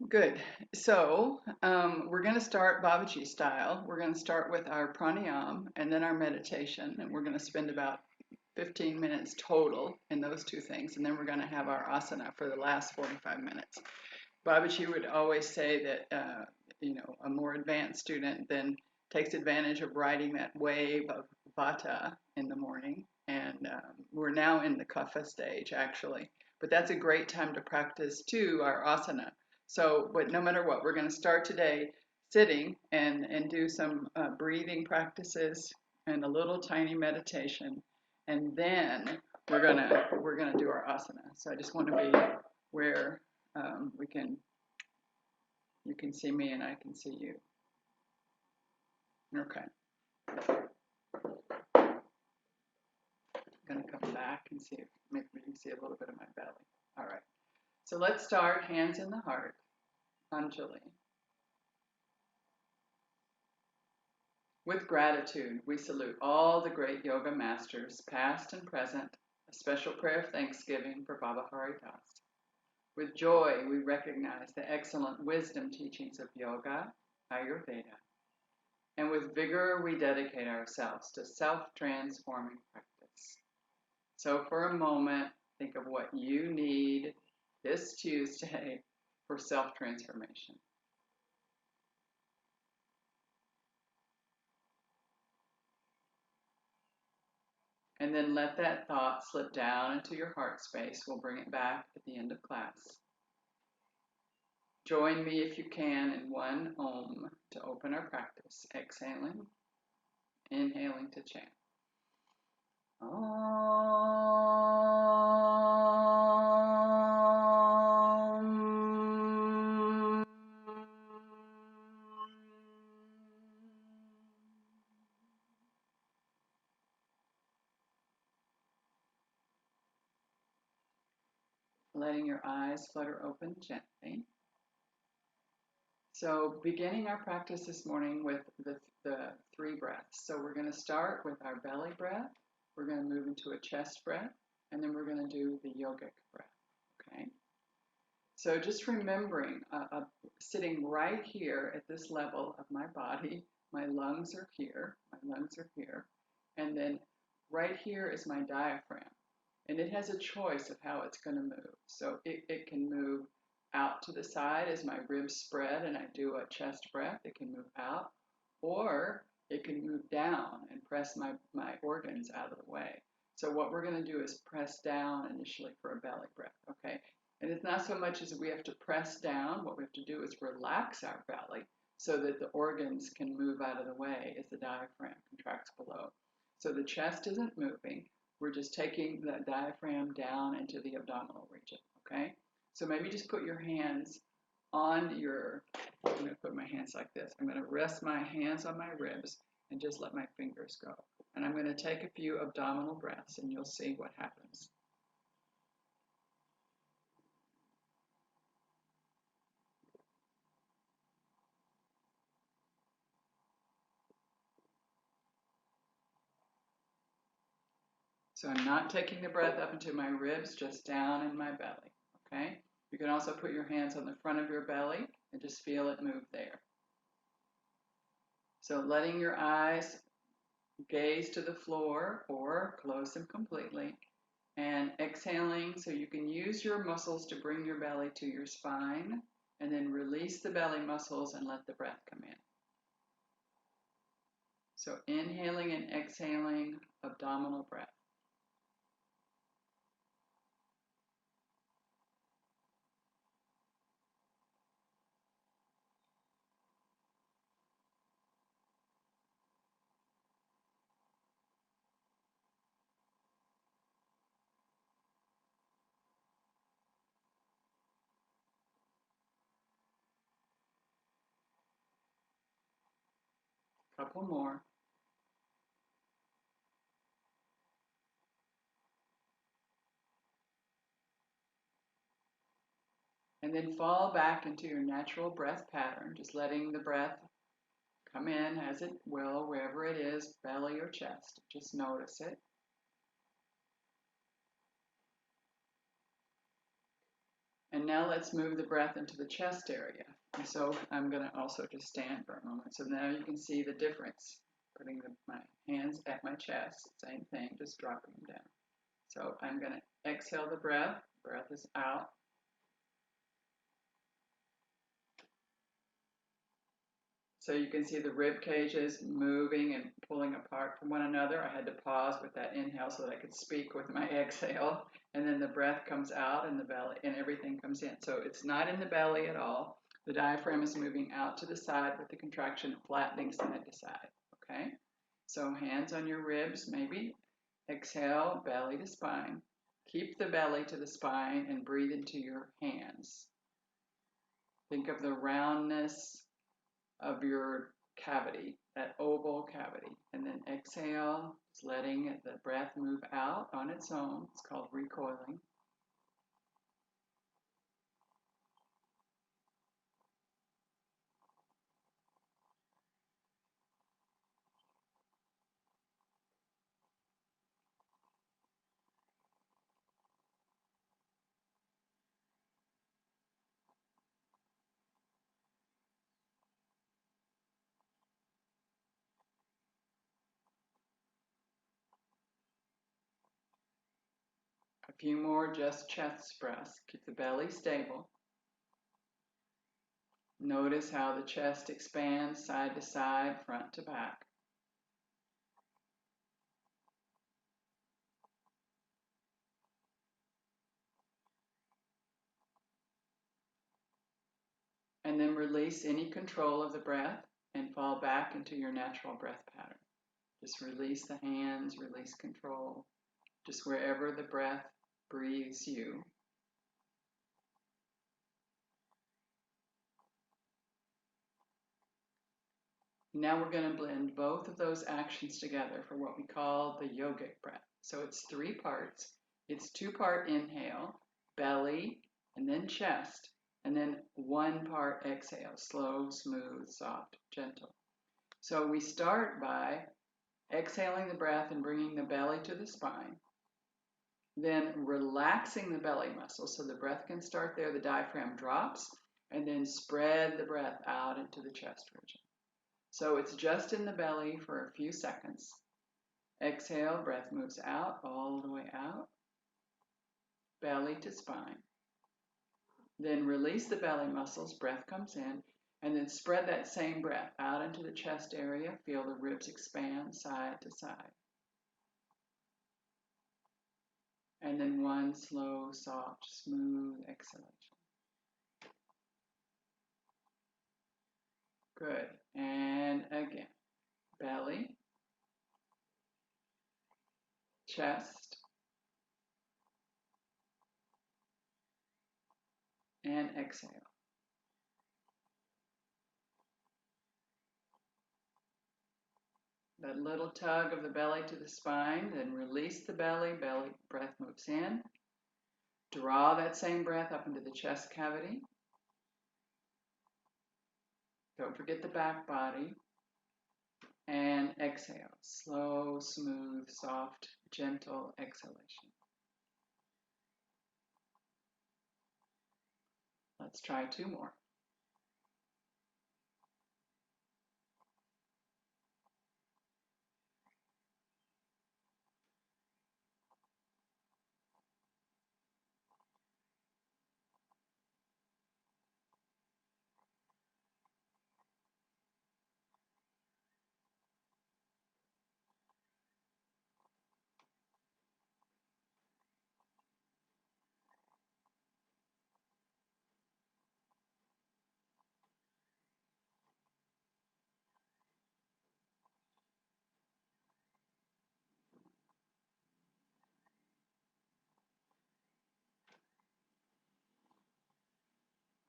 Good. So we're going to start Babaji style. We're going to start with our pranayam and then our meditation, and we're going to spend about 15 minutes total in those two things, and then we're going to have our asana for the last 45 minutes. Babaji would always say that a more advanced student then takes advantage of riding that wave of vata in the morning, and we're now in the kapha stage actually. But that's a great time to practice too our asana. So, but no matter what, we're going to start today sitting and do some breathing practices and a little tiny meditation, and then we're gonna do our asana. So I just want to be where you can see me and I can see you. Okay. I'm gonna come back and see if maybe you can see a little bit of my belly. All right. So let's start hands in the heart, Anjali. With gratitude, we salute all the great yoga masters, past and present, a special prayer of thanksgiving for Baba Haridas. With joy, we recognize the excellent wisdom teachings of yoga, Ayurveda. And with vigor, we dedicate ourselves to self-transforming practice. So for a moment, think of what you need this Tuesday for self-transformation. And then let that thought slip down into your heart space. We'll bring it back at the end of class. Join me if you can in one Om to open our practice. Exhaling, inhaling to chant. Om. Letting your eyes flutter open gently. So beginning our practice this morning with the three breaths. So we're going to start with our belly breath. We're going to move into a chest breath, and then we're going to do the yogic breath. Okay. So just remembering, sitting right here at this level of my body, my lungs are here, and then right here is my diaphragm. And it has a choice of how it's going to move. So it can move out to the side as my ribs spread and I do a chest breath. It can move out, or it can move down and press my organs out of the way. So what we're going to do is press down initially for a belly breath, okay? And it's not so much as we have to press down. What we have to do is relax our belly so that the organs can move out of the way as the diaphragm contracts below. So the chest isn't moving. We're just taking the diaphragm down into the abdominal region, okay? So maybe just put your hands on your, I'm going to put my hands like this. I'm going to rest my hands on my ribs and just let my fingers go. And I'm going to take a few abdominal breaths and you'll see what happens. So I'm not taking the breath up into my ribs, just down in my belly, okay? You can also put your hands on the front of your belly and just feel it move there. So letting your eyes gaze to the floor or close them completely, and exhaling so you can use your muscles to bring your belly to your spine, and then release the belly muscles and let the breath come in. So inhaling and exhaling, abdominal breath. Couple more. And then fall back into your natural breath pattern, just letting the breath come in as it will, wherever it is, belly or chest. Just notice it. And now let's move the breath into the chest area. And so I'm going to also just stand for a moment. So now you can see the difference. Putting my hands at my chest, same thing, just dropping them down. So I'm going to exhale the breath. Breath is out. So you can see the rib cages moving and pulling apart from one another. I had to pause with that inhale so that I could speak with my exhale. And then the breath comes out in the belly and everything comes in. So it's not in the belly at all. The diaphragm is moving out to the side with the contraction flattening side to side. Okay? So hands on your ribs, maybe. Exhale, belly to spine. Keep the belly to the spine and breathe into your hands. Think of the roundness of your cavity, that oval cavity. And then exhale, just letting the breath move out on its own. It's called recoiling. A few more just chest breaths. Keep the belly stable. Notice how the chest expands side to side, front to back. And then release any control of the breath and fall back into your natural breath pattern. Just release the hands, release control, just wherever the breath breathes you. Now we're going to blend both of those actions together for what we call the yogic breath. So it's 3 parts. It's 2-part inhale, belly, and then chest, and then 1 part exhale, slow, smooth, soft, gentle. So we start by exhaling the breath and bringing the belly to the spine, then relaxing the belly muscle so the breath can start there, the diaphragm drops, and then spread the breath out into the chest region. So it's just in the belly for a few seconds. Exhale, breath moves out, all the way out, belly to spine. Then release the belly muscles, breath comes in, and then spread that same breath out into the chest area. Feel the ribs expand side to side. And then 1 slow, soft, smooth exhalation. Good. And again, belly, chest, and exhale. That little tug of the belly to the spine, then release the belly, breath moves in. Draw that same breath up into the chest cavity. Don't forget the back body. And exhale. Slow, smooth, soft, gentle exhalation. Let's try 2 more.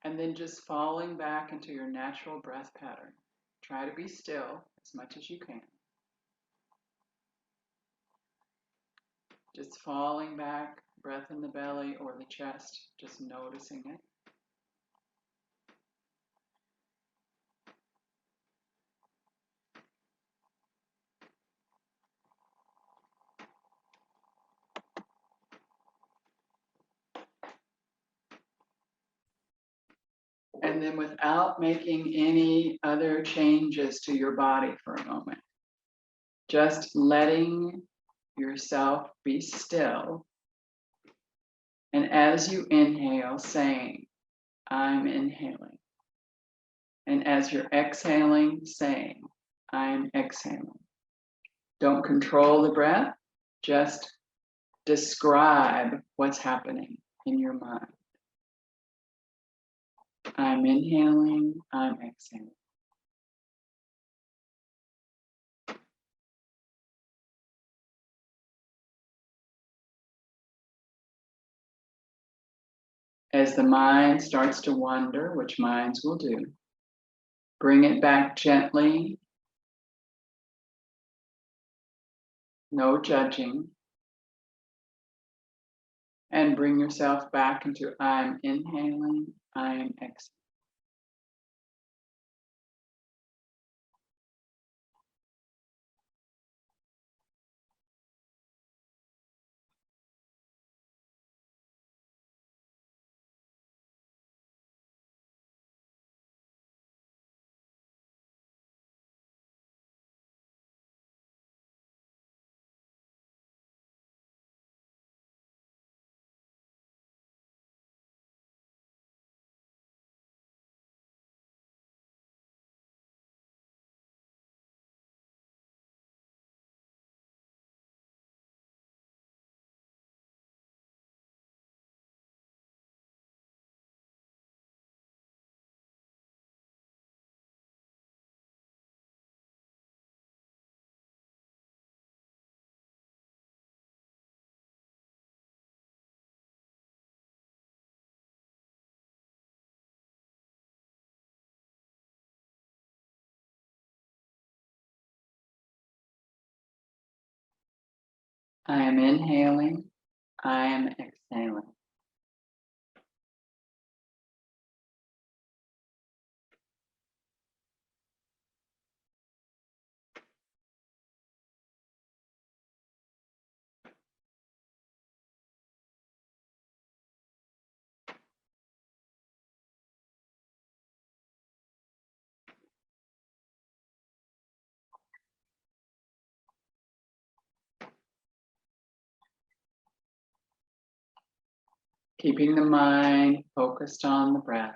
And then just falling back into your natural breath pattern. Try to be still as much as you can. Just falling back, breath in the belly or the chest, just noticing it. And then without making any other changes to your body for a moment, just letting yourself be still. And as you inhale, saying, I'm inhaling. And as you're exhaling, saying, I'm exhaling. Don't control the breath, just describe what's happening in your mind. I'm inhaling, I'm exhaling. As the mind starts to wander, which minds will do, bring it back gently, no judging, and bring yourself back into I'm inhaling, I'm exhaling. I am inhaling, I am exhaling. Keeping the mind focused on the breath.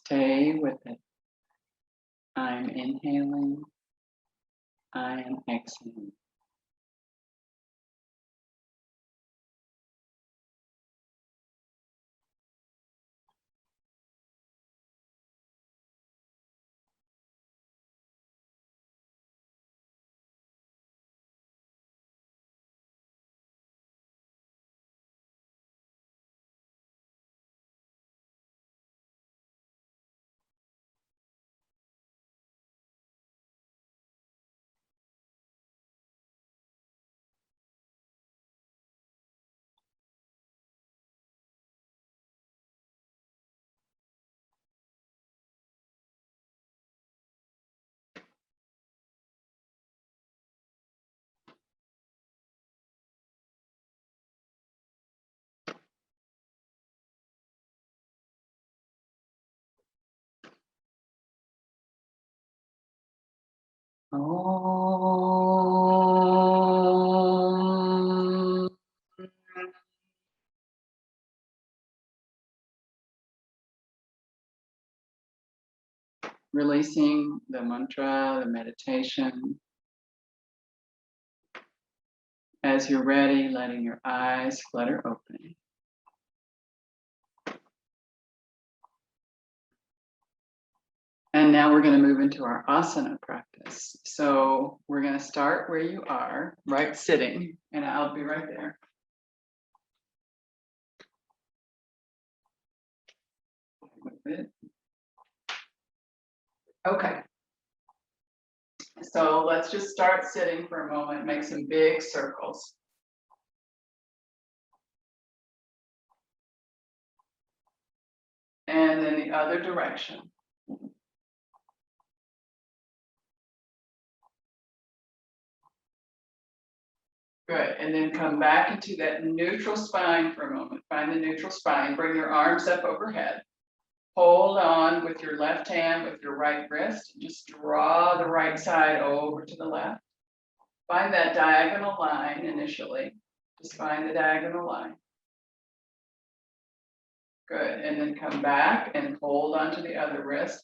Stay with it. I'm inhaling, I am exhaling. Om. Releasing the mantra, the meditation. As you're ready, letting your eyes flutter open. And now we're going to move into our asana practice. So we're going to start where you are, right sitting, and I'll be right there. Okay. So let's just start sitting for a moment, make some big circles. And then the other direction. Good, and then come back into that neutral spine for a moment. Find the neutral spine, bring your arms up overhead. Hold on with your left hand with your right wrist. Just draw the right side over to the left. Find that diagonal line initially. Just find the diagonal line. Good, and then come back and hold onto the other wrist.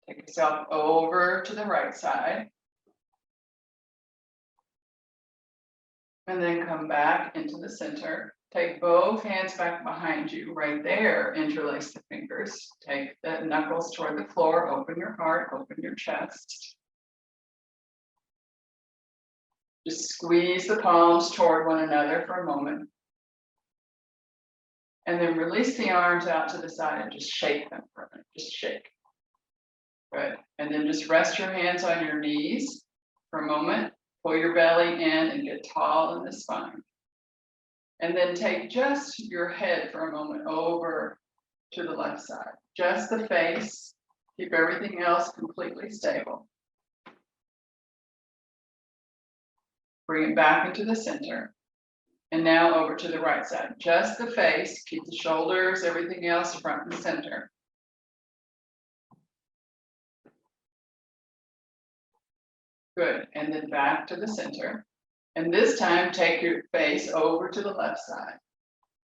Take yourself over to the right side. And then come back into the center. Take both hands back behind you, right there. Interlace the fingers. Take the knuckles toward the floor. Open your heart, open your chest. Just squeeze the palms toward one another for a moment. And then release the arms out to the side and just shake them for a minute. Just shake. Good. And then just rest your hands on your knees for a moment. Pull your belly in and get tall in the spine. And then take just your head for a moment over to the left side. Just the face. Keep everything else completely stable. Bring it back into the center. And now over to the right side. Just the face. Keep the shoulders, everything else front and center. Good. And then back to the center. And this time, take your face over to the left side.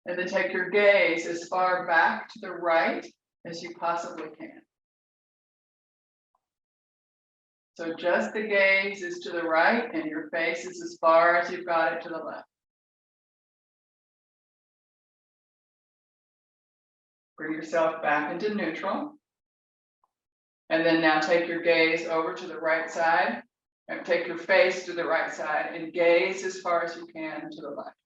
And then take your gaze as far back to the right as you possibly can. So just the gaze is to the right and your face is as far as you've got it to the left. Bring yourself back into neutral. And then now take your gaze over to the right side and take your face to the right side and gaze as far as you can to the left.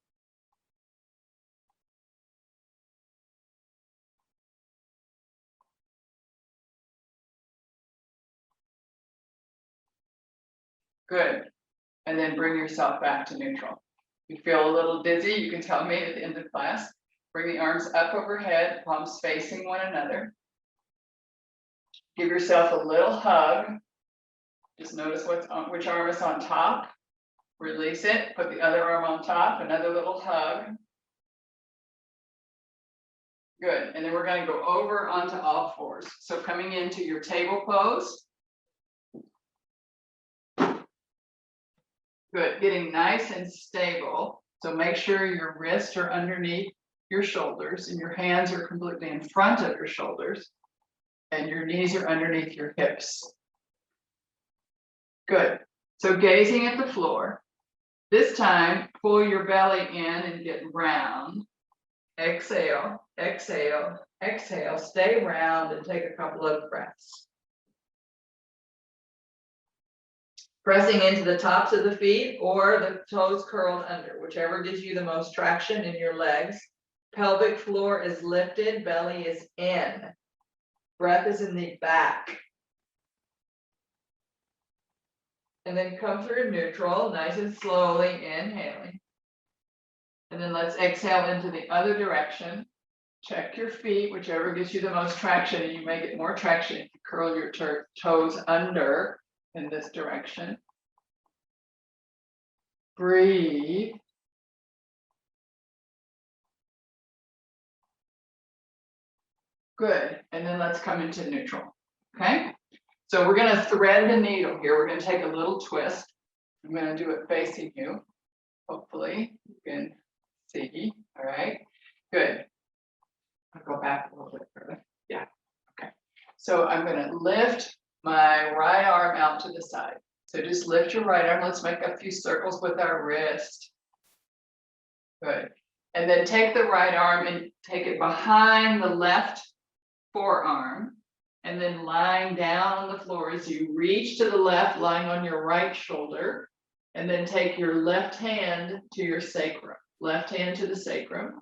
Good. And then bring yourself back to neutral. If you feel a little dizzy, you can tell me at the end of class. Bring the arms up overhead, palms facing one another. Give yourself a little hug. Just notice which arm is on top. Release it, put the other arm on top, another little hug. Good, and then we're going to go over onto all fours. So coming into your table pose. Good, getting nice and stable. So make sure your wrists are underneath your shoulders and your hands are completely in front of your shoulders and your knees are underneath your hips. Good, so gazing at the floor. This time, pull your belly in and get round. Exhale, exhale, exhale. Stay round and take a couple of breaths. Pressing into the tops of the feet or the toes curled under, whichever gives you the most traction in your legs. Pelvic floor is lifted, belly is in. Breath is in the back. And then come through neutral, nice and slowly, inhaling. And then let's exhale into the other direction. Check your feet, whichever gives you the most traction, and you may get more traction if you curl your toes under in this direction. Breathe. Good, and then let's come into neutral, okay? So we're going to thread the needle here. We're going to take a little twist. I'm going to do it facing you. Hopefully you can see. All right, good. I'll go back a little bit further. Yeah, okay. So I'm going to lift my right arm out to the side. So just lift your right arm. Let's make a few circles with our wrist. Good. And then take the right arm and take it behind the left forearm. And then lying down on the floor as you reach to the left, lying on your right shoulder. And then take your left hand to your sacrum. Left hand to the sacrum.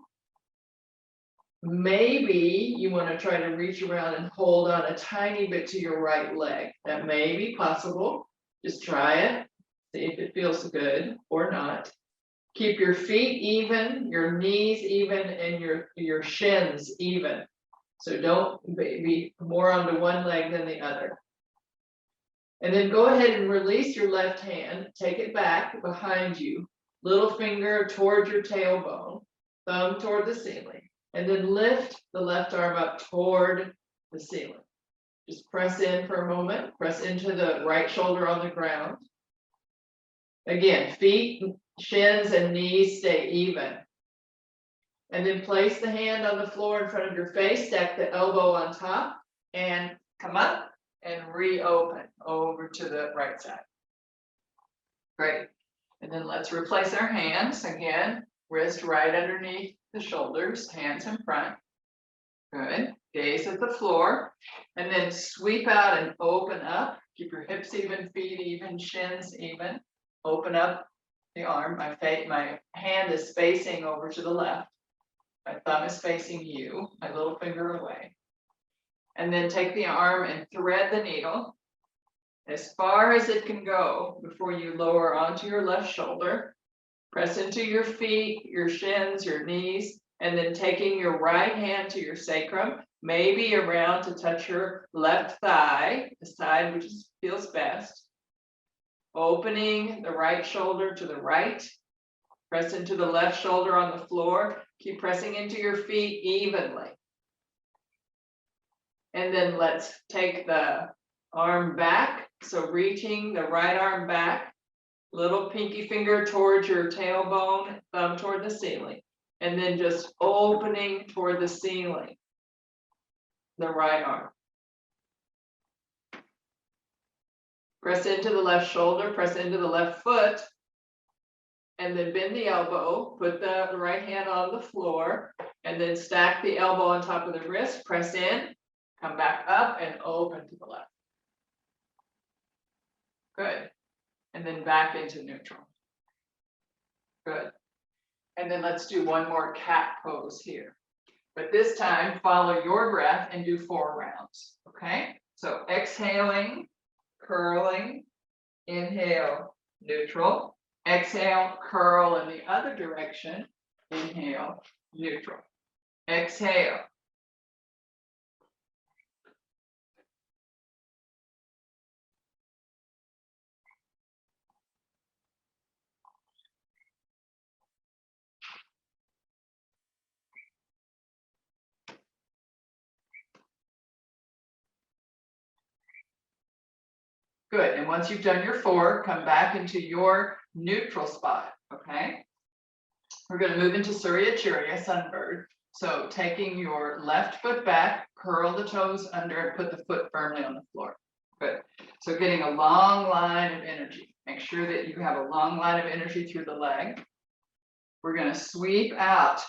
Maybe you want to try to reach around and hold on a tiny bit to your right leg. That may be possible. Just try it. See if it feels good or not. Keep your feet even, your knees even, and your shins even. So don't be more onto one leg than the other. And then go ahead and release your left hand. Take it back behind you. Little finger toward your tailbone. Thumb toward the ceiling. And then lift the left arm up toward the ceiling. Just press in for a moment. Press into the right shoulder on the ground. Again, feet, shins, and knees stay even. And then place the hand on the floor in front of your face. Stack the elbow on top. And come up and reopen over to the right side. Great. And then let's replace our hands. Again, wrist right underneath the shoulders, hands in front. Good. Gaze at the floor. And then sweep out and open up. Keep your hips even, feet even, shins even. Open up the arm. My hand is facing over to the left. My thumb is facing you, my little finger away. And then take the arm and thread the needle as far as it can go before you lower onto your left shoulder. Press into your feet, your shins, your knees, and then taking your right hand to your sacrum, maybe around to touch your left thigh, the side which feels best. Opening the right shoulder to the right. Press into the left shoulder on the floor. Keep pressing into your feet evenly. And then let's take the arm back. So reaching the right arm back. Little pinky finger towards your tailbone, thumb toward the ceiling. And then just opening toward the ceiling, the right arm. Press into the left shoulder, press into the left foot, and then bend the elbow, put the right hand on the floor, and then stack the elbow on top of the wrist, press in, come back up and open to the left. Good. And then back into neutral. Good. And then let's do one more cat pose here. But this time, follow your breath and do 4 rounds, okay? So exhaling, curling, inhale, neutral. Exhale, curl in the other direction. Inhale, neutral. Exhale. Good, and once you've done your 4, come back into your neutral spot, okay? We're going to move into Surya Chariya, sunbird. So taking your left foot back, curl the toes under and put the foot firmly on the floor. Good. So getting a long line of energy. Make sure that you have a long line of energy through the leg. We're going to sweep out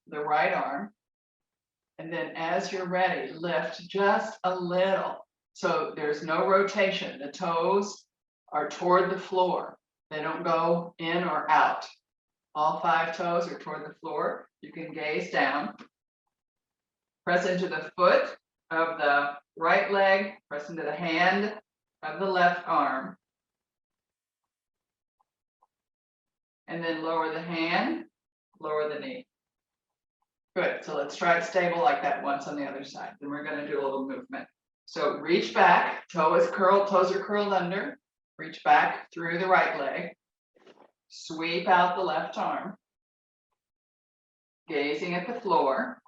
the right arm. And then as you're ready, lift just a little. So there's no rotation. The toes are toward the floor. They don't go in or out. All 5 toes are toward the floor. You can gaze down. Press into the foot of the right leg. Press into the hand of the left arm. And then lower the hand, lower the knee. Good. So let's try it stable like that once on the other side. Then we're going to do a little movement. So reach back, toes are curled under. Reach back through the right leg. Sweep out the left arm. Gazing at the floor.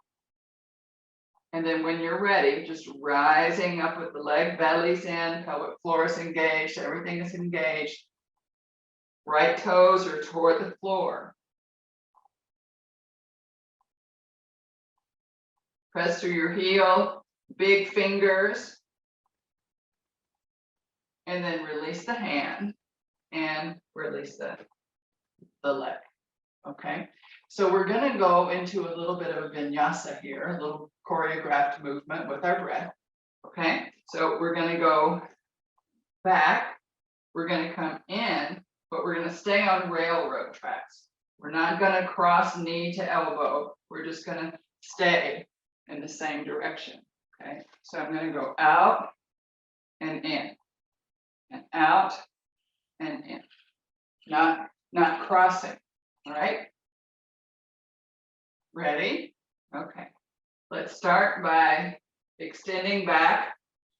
And then when you're ready, just rising up with the leg bellies in, pelvic floor is engaged, everything is engaged. Right toes are toward the floor. Press through your heel, big fingers. And then release the hand and release the leg. Okay, so we're going to go into a little bit of a vinyasa here, a little choreographed movement with our breath. Okay, so we're going to go back, we're going to come in, but we're going to stay on railroad tracks. We're not going to cross knee to elbow, we're just going to stay in the same direction. Okay, so I'm going to go out and in, and out and in, not crossing. All right, ready? Okay, let's start by extending back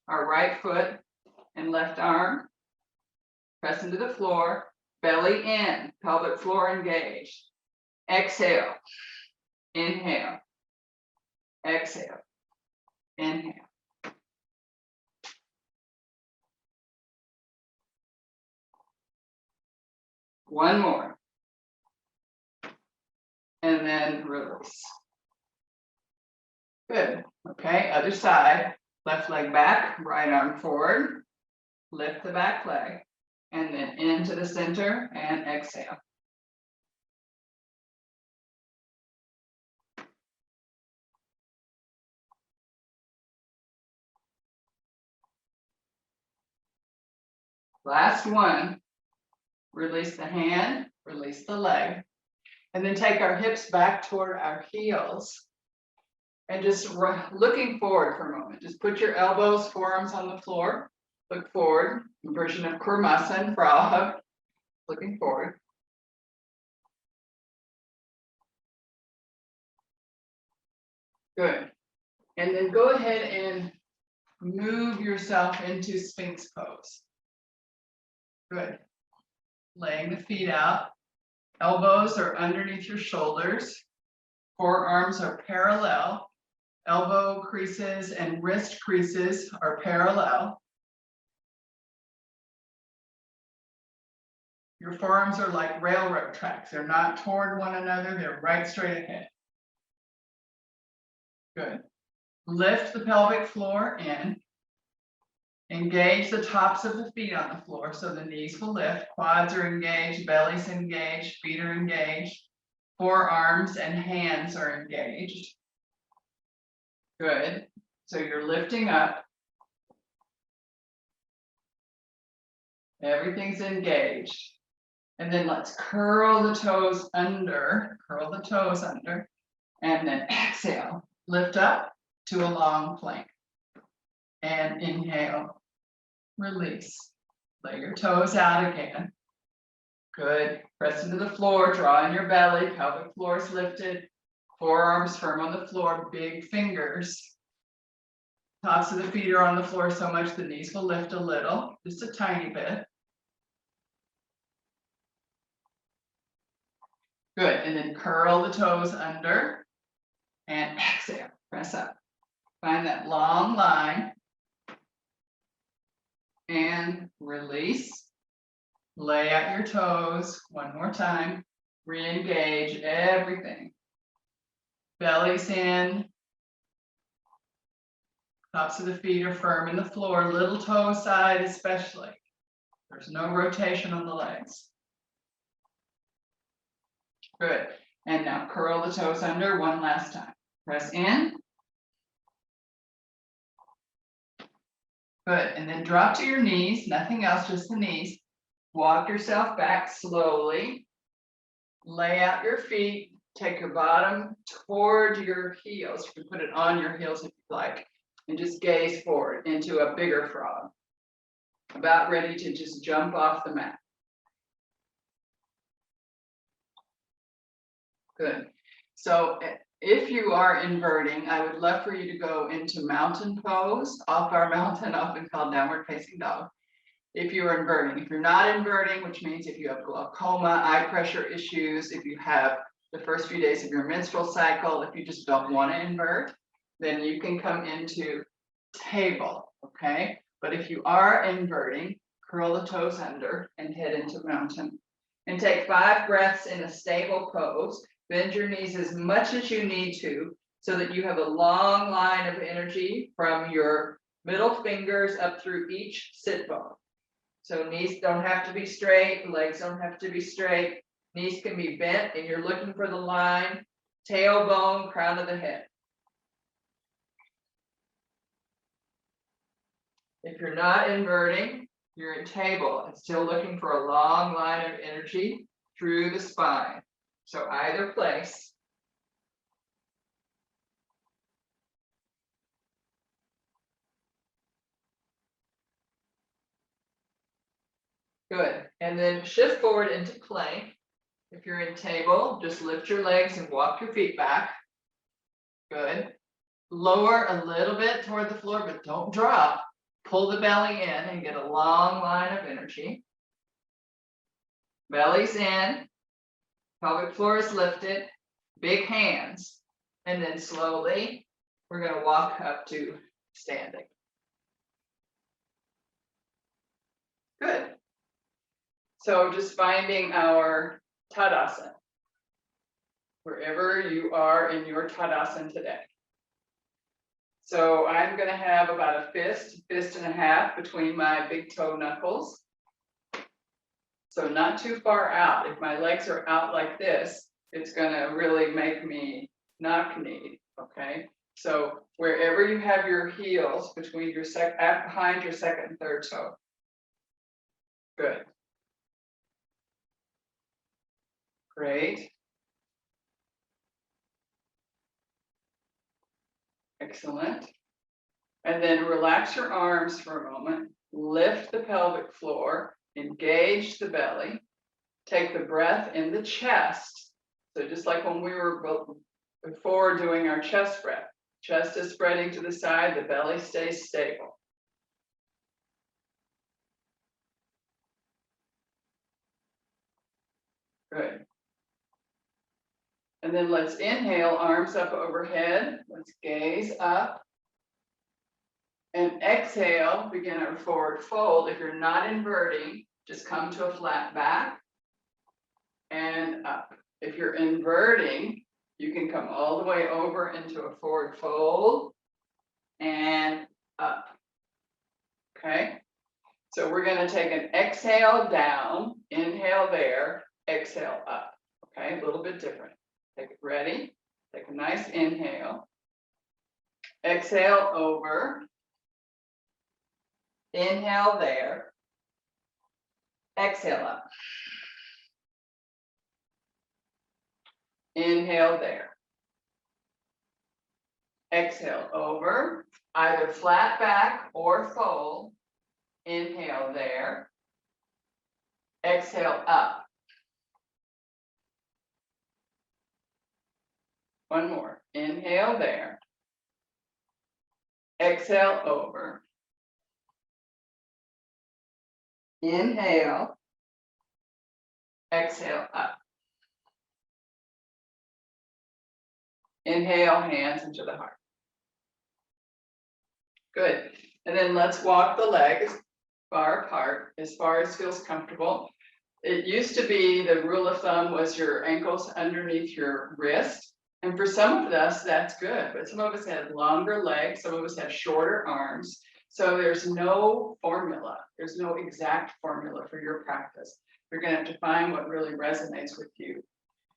our right foot and left arm. Press into the floor, belly in, pelvic floor engaged. Exhale, inhale, exhale, inhale. One more. And then release. Good. Okay, other side. Left leg back, right arm forward. Lift the back leg. And then into the center and exhale. Last one. Release the hand, release the leg. And then take our hips back toward our heels. And just looking forward for a moment. Just put your elbows, forearms on the floor. Look forward. Version of Kurmasan, frog. Looking forward. Good. And then go ahead and move yourself into Sphinx pose. Good. Laying the feet out. Elbows are underneath your shoulders. Forearms are parallel. Elbow creases and wrist creases are parallel. Your forearms are like railroad tracks. They're not toward one another. They're right straight ahead. Good. Lift the pelvic floor in. Engage the tops of the feet on the floor so the knees will lift. Quads are engaged, belly's engaged, feet are engaged. Forearms and hands are engaged. Good. So you're lifting up. Everything's engaged. And then let's curl the toes under, and then exhale. Lift up to a long plank. And inhale, release. Lay your toes out again. Good. Press into the floor, draw in your belly, pelvic floor is lifted. Forearms firm on the floor, big fingers. Tops of the feet are on the floor so much the knees will lift a little, just a tiny bit. Good, and then curl the toes under and exhale, press up. Find that long line and release. Lay out your toes one more time. Re-engage everything. Belly's in. Tops of the feet are firm in the floor, little toe side especially. There's no rotation on the legs. Good. And now curl the toes under one last time. Press in. Good. And then drop to your knees, nothing else, just the knees. Walk yourself back slowly. Lay out your feet. Take your bottom toward your heels. You can put it on your heels if you like. And just gaze forward into a bigger frog. About ready to just jump off the mat. Good. So if you are inverting, I would love for you to go into mountain pose, off our mountain, often called downward facing dog. If you are inverting. If you're not inverting, which means if you have glaucoma, eye pressure issues, if you have the first few days of your menstrual cycle, if you just don't want to invert, then you can come into table, okay? But if you are inverting, curl the toes under and head into mountain. And take 5 breaths in a stable pose. Bend your knees as much as you need to so that you have a long line of energy from your middle fingers up through each sit bone. So knees don't have to be straight, legs don't have to be straight. Knees can be bent and you're looking for the line, tailbone, crown of the head. If you're not inverting, you're in table and still looking for a long line of energy through the spine. So either place. Good. And then shift forward into plank. If you're in table, just lift your legs and walk your feet back. Good. Lower a little bit toward the floor, but don't drop. Pull the belly in and get a long line of energy. Belly's in, pelvic floor is lifted, big hands, and then slowly we're going to walk up to standing. Good. So just finding our Tadasana, wherever you are in your Tadasana today. So I'm going to have about a fist and a half between my big toe knuckles. So not too far out. If my legs are out like this, it's going to really make me knock-kneed, okay? So wherever you have your heels between your behind your second and third toe. Good. Great. Excellent. And then relax your arms for a moment. Lift the pelvic floor. Engage the belly. Take the breath in the chest. So just like when we were before doing our chest breath. Chest is spreading to the side. The belly stays stable. Good. And then let's inhale, arms up overhead. Let's gaze up. And exhale, begin our forward fold. If you're not inverting, just come to a flat back and up. If you're inverting, you can come all the way over into a forward fold and up. Okay? So we're going to take an exhale down, inhale there, exhale up. Okay? A little bit different. Take it ready. Take a nice inhale. Exhale over. Inhale there. Exhale up. Inhale there. Exhale over. Either flat back or fold. Inhale there. Exhale up. One more. Inhale there. Exhale over. Inhale. Exhale up. Inhale, hands into the heart. Good. And then let's walk the legs far apart, as far as feels comfortable. It used to be the rule of thumb was your ankles underneath your wrist. And for some of us, that's good. But some of us have longer legs. Some of us have shorter arms. So there's no formula. There's no exact formula for your practice. You're going to have to find what really resonates with you.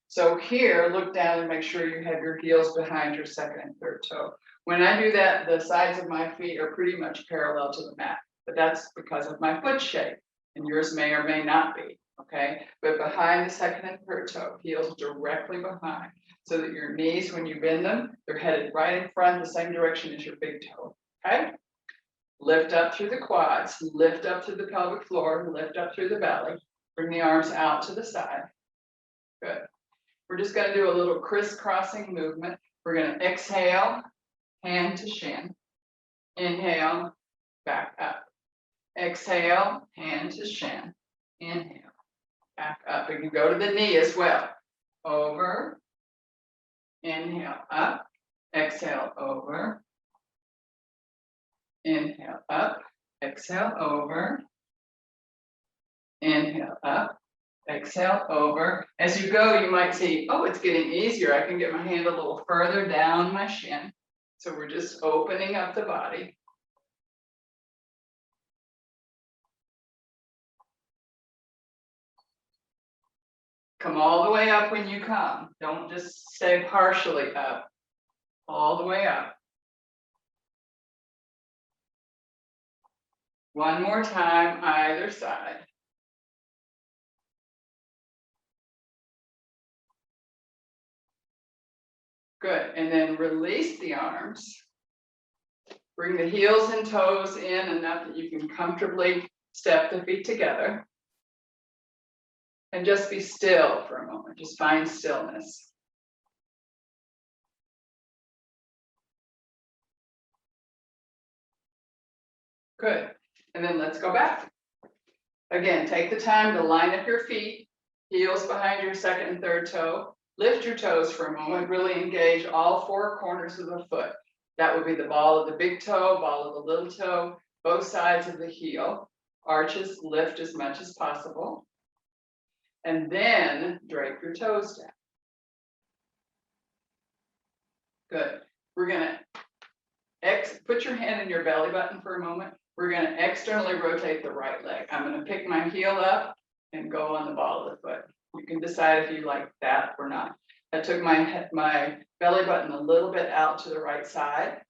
So here, look down and make sure you have your heels behind your second and third toe. When I do that, the sides of my feet are pretty much parallel to the mat, but that's because of my foot shape, and yours may or may not be, okay? But behind the second and third toe, heels directly behind, so that your knees, when you bend them, they're headed right in front, the same direction as your big toe, okay? Lift up through the quads, lift up through the pelvic floor, lift up through the belly, bring the arms out to the side. Good. We're just going to do a little crisscrossing movement. We're going to exhale, hand to shin. Inhale, back up. Exhale, hand to shin. Inhale, back up. We can go to the knee as well. Over. Inhale, up. Exhale over. Inhale up. Exhale over. Inhale up. Exhale over. As you go, you might see, oh, it's getting easier. I can get my hand a little further down my shin. So we're just opening up the body. Come all the way up when you come. Don't just stay partially up. All the way up. One more time, either side. Good, and then release the arms. Bring the heels and toes in enough that you can comfortably step the feet together. And just be still for a moment, just find stillness. Good, and then let's go back. Again, take the time to line up your feet, heels behind your second and third toe. Lift your toes for a moment, really engage all four corners of the foot. That would be the ball of the big toe, ball of the little toe, both sides of the heel. Arches lift as much as possible. And then drape your toes down. Good. We're gonna put your hand in your belly button for a moment. We're gonna externally rotate the right leg. I'm gonna pick my heel up and go on the ball of the foot. You can decide if you like that or not. I took my belly button a little bit out to the right side,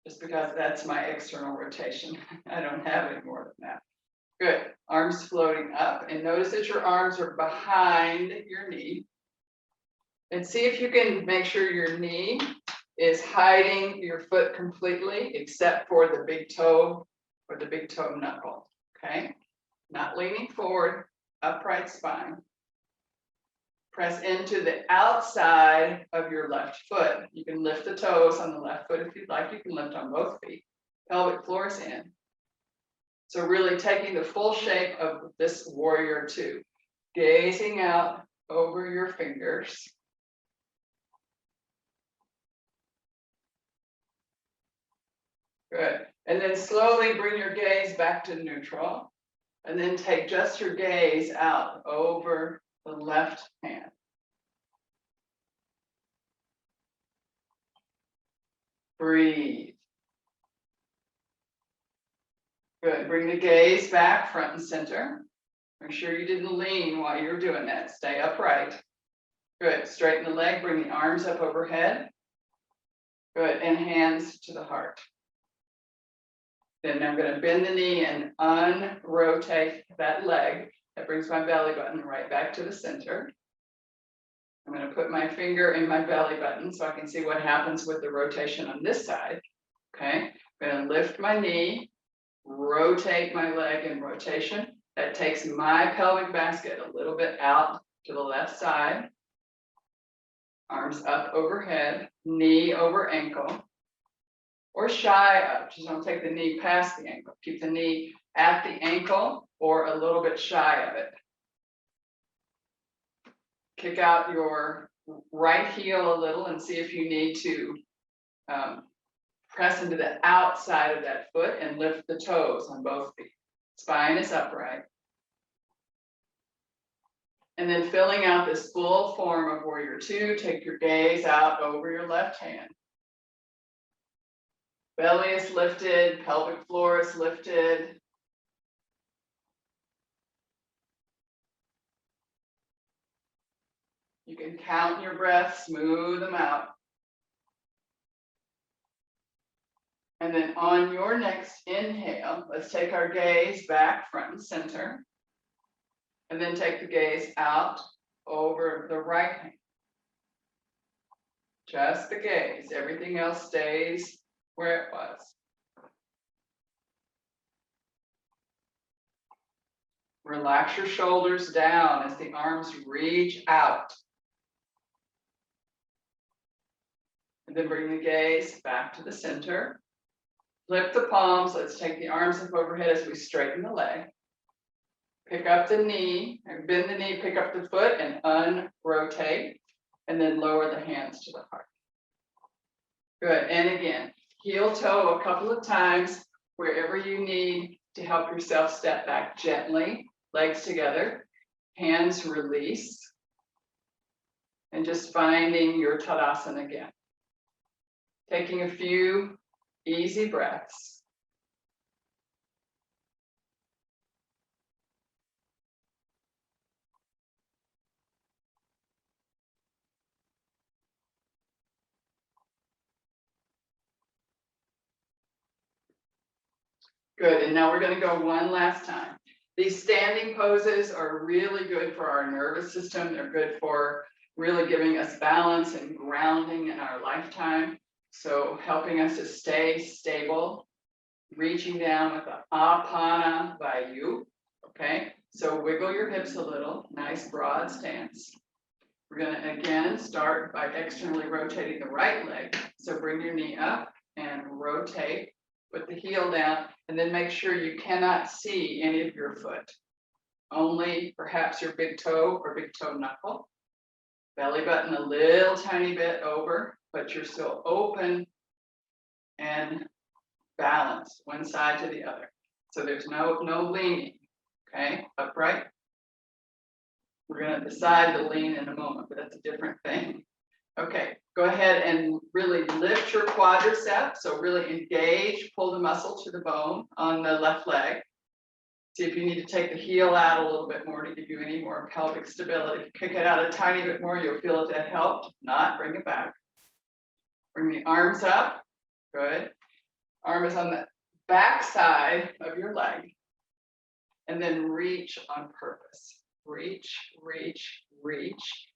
just because that's my external rotation. I don't have any more than that. Good, arms floating up, and notice that your arms are behind your knee. And see if you can make sure your knee is hiding your foot completely, except for the big toe or the big toe knuckle, okay? Not leaning forward, upright spine. Press into the outside of your left foot. You can lift the toes on the left foot if you'd like. You can lift on both feet. Pelvic floor is in. So really taking the full shape of this warrior two. Gazing out over your fingers. Good. And then slowly bring your gaze back to neutral. And then take just your gaze out over the left hand. Breathe. Good. Bring the gaze back front and center. Make sure you didn't lean while you're doing that. Stay upright. Good. Straighten the leg. Bring the arms up overhead. Good. And hands to the heart. Then I'm going to bend the knee and unrotate that leg. That brings my belly button right back to the center. I'm going to put my finger in my belly button so I can see what happens with the rotation on this side. Okay, I'm going to lift my knee, rotate my leg in rotation. That takes my pelvic basket a little bit out to the left side. Arms up overhead, knee over ankle. Or shy up, just don't take the knee past the ankle. Keep the knee at the ankle or a little bit shy of it. Kick out your right heel a little and see if you need to press into the outside of that foot and lift the toes on both feet. Spine is upright. And then filling out this full form of warrior two, take your gaze out over your left hand. Belly is lifted, pelvic floor is lifted. You can count your breaths, smooth them out. And then on your next inhale, let's take our gaze back front and center. And then take the gaze out over the right hand. Just the gaze, everything else stays where it was. Relax your shoulders down as the arms reach out. And then bring the gaze back to the center. Flip the palms. Let's take the arms up overhead as we straighten the leg. Pick up the knee, and bend the knee, pick up the foot and unrotate. And then lower the hands to the heart. Good, and again, heel toe a couple of times wherever you need to help yourself step back gently, legs together, hands release, and just finding your Tadasana again. Taking a few easy breaths. Good, and now we're going to go one last time. These standing poses are really good for our nervous system. They're good for really giving us balance and grounding in our lifetime. So helping us to stay stable, reaching down with the Apana Vayu, okay? So wiggle your hips a little, nice broad stance. We're gonna again start by externally rotating the right leg. So bring your knee up and rotate, put the heel down, and then make sure you cannot see any of your foot. Only perhaps your big toe or big toe knuckle. Belly button a little tiny bit over, but you're still open and balanced one side to the other. So there's no leaning, okay? Upright. We're gonna decide to lean in a moment, but that's a different thing. Okay, go ahead and really lift your quadricep. So really engage, pull the muscle to the bone on the left leg. See if you need to take the heel out a little bit more to give you any more pelvic stability. Kick it out a tiny bit more, you'll feel it that helped. If not, bring it back. Bring the arms up, good. Arm is on the back side of your leg. And then reach on purpose. Reach, reach, reach.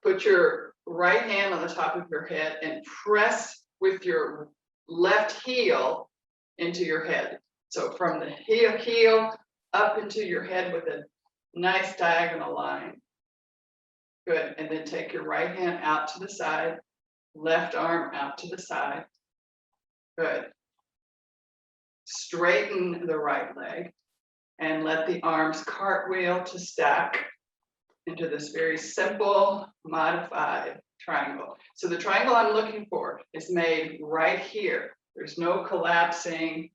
Put your right hand on the top of your head and press with your left heel into your head. So from the heel up into your head with a nice diagonal line. Good, and then take your right hand out to the side, left arm out to the side. Good. Straighten the right leg and let the arms cartwheel to stack into this very simple, modified triangle. So the triangle I'm looking for is made right here. There's no collapsing.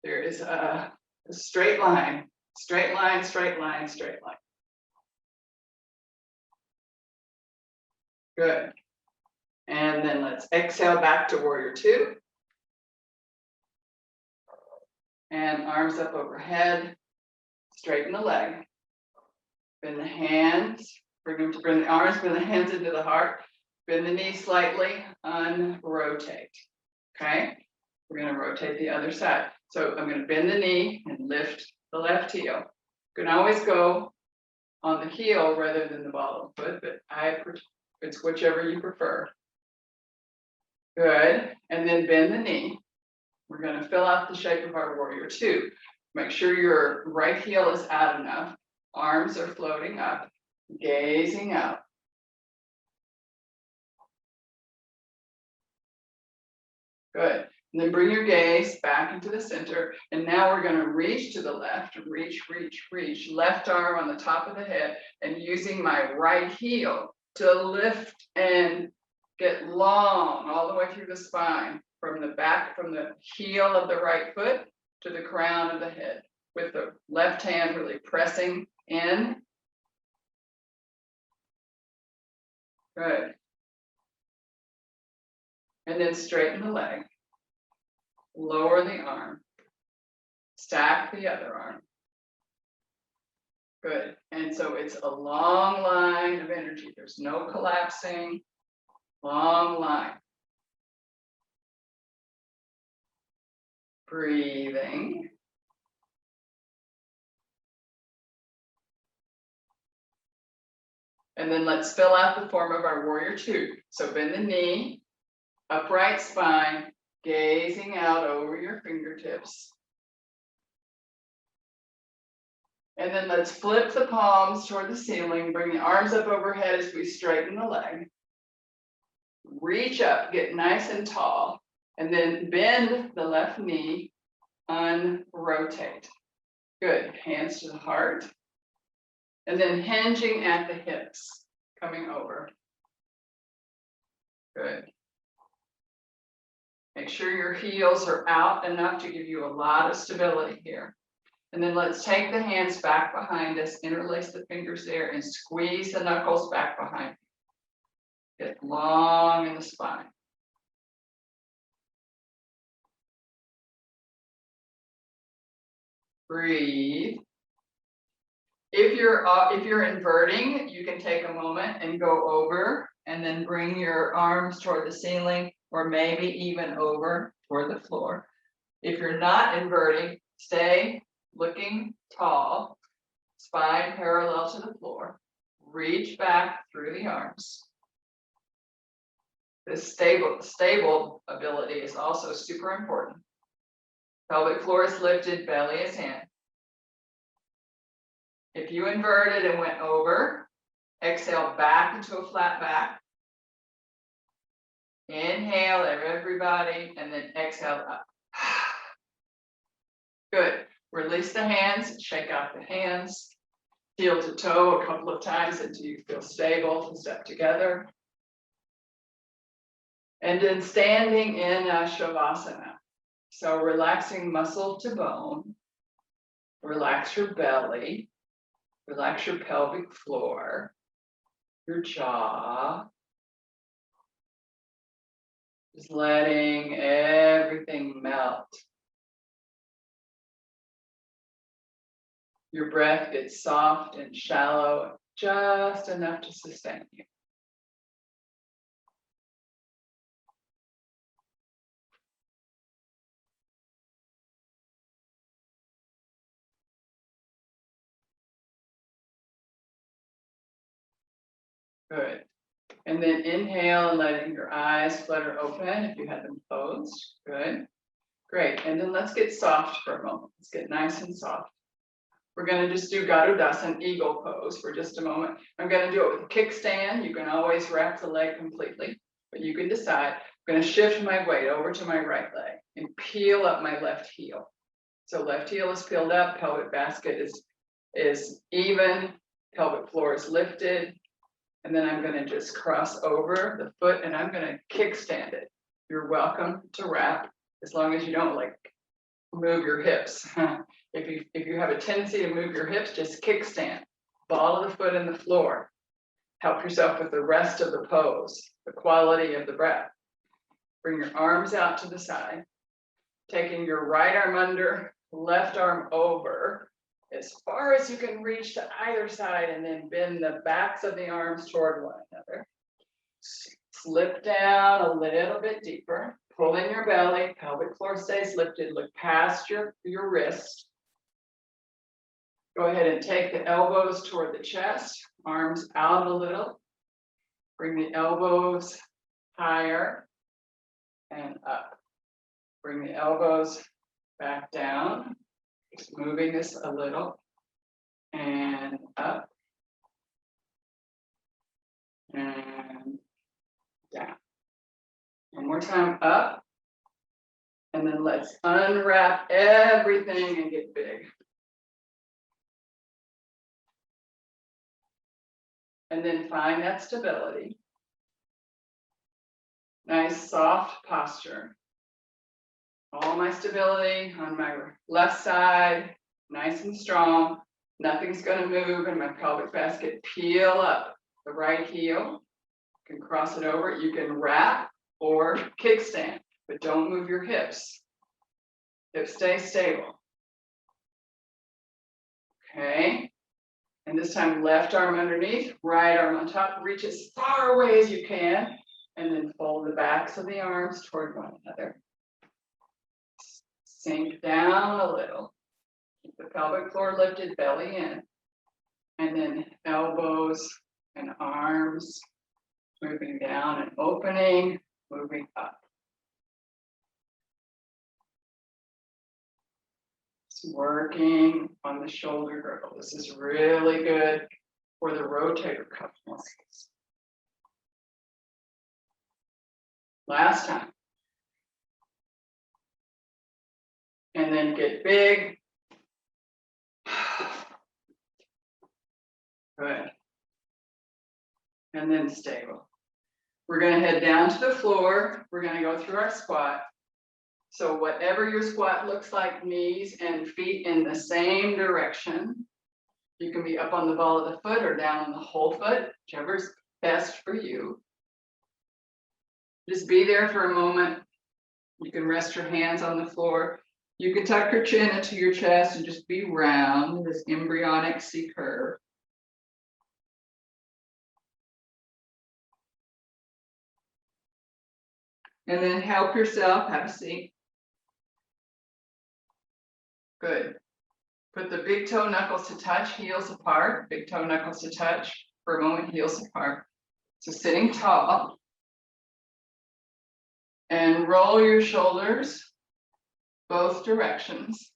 There is a straight line, straight line, straight line, straight line. Good. And then let's exhale back to warrior two. And arms up overhead, straighten the leg. Bend the hands, bring the arms, bring the hands into the heart. Bend the knees slightly, unrotate. Okay? We're going to rotate the other side. So I'm going to bend the knee and lift the left heel. You can always go on the heel rather than the ball of the foot, but it's whichever you prefer. Good. And then bend the knee. We're going to fill out the shape of our warrior two. Make sure your right heel is out enough. Arms are floating up, gazing out. Good. And then bring your gaze back into the center. And now we're going to reach to the left, reach, reach, reach. Left arm on the top of the head and using my right heel to lift and get long all the way through the spine from the back, from the heel of the right foot to the crown of the head with the left hand really pressing in. Good. And then straighten the leg. Lower the arm. Stack the other arm. Good. And so it's a long line of energy. There's no collapsing. Long line. Breathing. And then let's fill out the form of our warrior two. So bend the knee, upright spine, gazing out over your fingertips. And then let's flip the palms toward the ceiling, bring the arms up overhead as we straighten the leg. Reach up, get nice and tall, and then bend the left knee, unrotate. Good, hands to the heart. And then hinging at the hips, coming over. Good. Make sure your heels are out enough to give you a lot of stability here. And then let's take the hands back behind us, interlace the fingers there, and squeeze the knuckles back behind. Get long in the spine. Breathe. If you're inverting, you can take a moment and go over and then bring your arms toward the ceiling or maybe even over toward the floor. If you're not inverting, stay looking tall, spine parallel to the floor. Reach back through the arms. This stable ability is also super important. Pelvic floor is lifted, belly is in. If you inverted and went over, exhale back into a flat back. Inhale, everybody, and then exhale up. Good. Release the hands, shake out the hands. Heel to toe a couple of times until you feel stable. Step together. And then standing in Shavasana. So relaxing muscle to bone. Relax your belly. Relax your pelvic floor. Your jaw. Just letting everything melt. Your breath gets soft and shallow, just enough to sustain you. Good. And then inhale and letting your eyes flutter open if you had them closed. Good. Great. And then let's get soft for a moment. Let's get nice and soft. We're going to just do Garudasana, eagle pose for just a moment. I'm going to do it with a kickstand. You can always wrap the leg completely, but you can decide. I'm going to shift my weight over to my right leg and peel up my left heel. So left heel is peeled up, pelvic basket is even, pelvic floor is lifted. And then I'm going to just cross over the foot and I'm going to kickstand it. You're welcome to wrap as long as you don't like move your hips. If you have a tendency to move your hips, just kickstand. Ball of the foot in the floor. Help yourself with the rest of the pose, the quality of the breath. Bring your arms out to the side. Taking your right arm under, left arm over, as far as you can reach to either side, and then bend the backs of the arms toward one another. Slip down a little bit deeper. Pull in your belly, pelvic floor stays lifted. Look past your wrist. Go ahead and take the elbows toward the chest, arms out a little. Bring the elbows higher and up. Bring the elbows back down. Just moving this a little. And up. And down. One more time, up. And then let's unwrap everything and get big. And then find that stability. Nice soft posture. All my stability on my left side, nice and strong. Nothing's going to move in my pelvic basket. Peel up the right heel. You can cross it over. You can wrap or kickstand, but don't move your hips. Hips stay stable. Okay. And this time, left arm underneath, right arm on top. Reach as far away as you can. And then fold the backs of the arms toward one another. Sink down a little. Keep the pelvic floor lifted, belly in. And then elbows and arms moving down and opening, moving up. Just working on the shoulder girdle. This is really good for the rotator cuff muscles. Last time. And then get big. Good. And then stable. We're going to head down to the floor. We're going to go through our squat. So whatever your squat looks like, knees and feet in the same direction. You can be up on the ball of the foot or down on the whole foot, whichever's best for you. Just be there for a moment. You can rest your hands on the floor. You can tuck your chin into your chest and just be round, this embryonic C curve. And then help yourself, have a seat. Good. Put the big toe knuckles to touch, heels apart, big toe knuckles to touch for a moment, heels apart. So sitting tall. And roll your shoulders both directions.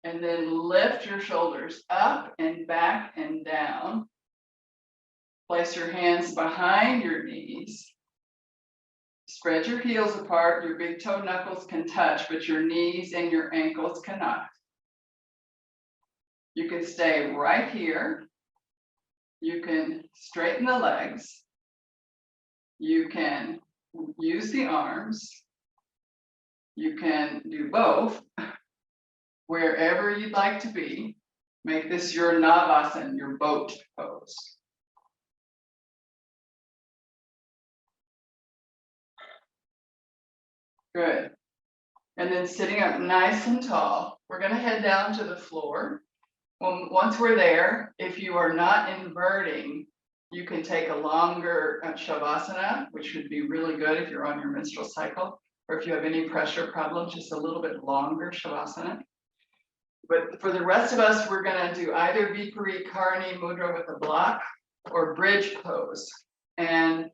And then lift your shoulders up and back and down. Place your hands behind your knees. Spread your heels apart. Your big toe knuckles can touch, but your knees and your ankles cannot. You can stay right here. You can straighten the legs. You can use the arms. You can do both. Wherever you'd like to be, make this your Navasana, your boat pose. Good. And then sitting up nice and tall, we're going to head down to the floor. Once we're there, if you are not inverting, you can take a longer Shavasana, which would be really good if you're on your menstrual cycle, or if you have any pressure problems, just a little bit longer Shavasana. But for the rest of us, we're going to do either Viparita Karani Mudra with a block or bridge pose. And